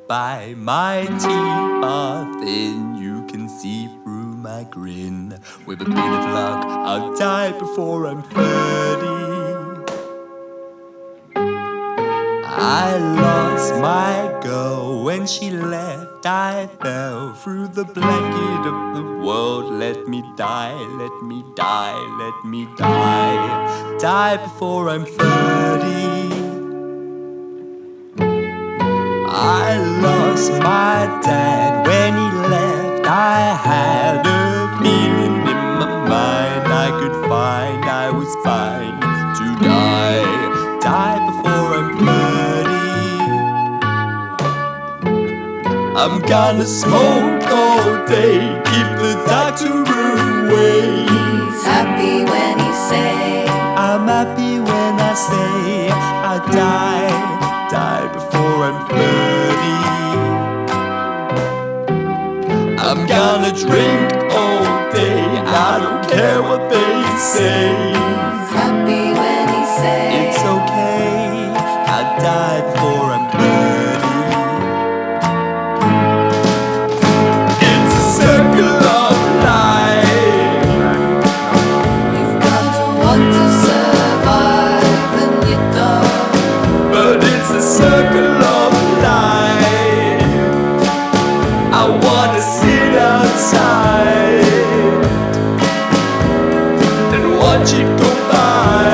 by my teeth are thin. You can see through my grin. With a bit of luck, I'll die before I'm 30. I lost my girl when she left. I fell through the blanket of the world. Let me die, let me die, let me die. Die before I'm 30. I lost my dad when he left. I had a feeling in my mind I could find I was fine to die. Die before I'm 30. I'm gonna smoke all day, keep the doctor away. He's happy when he say, I'm happy when I say I die before I'm 30. I'm gonna drink all day, I don't care what they say. he's happy when he say, It's okay, I die before I'm 30. It's a circle of life. you've got to want to survive and you don't. But it's a circle of life. I wanna sit outside and watch it go by.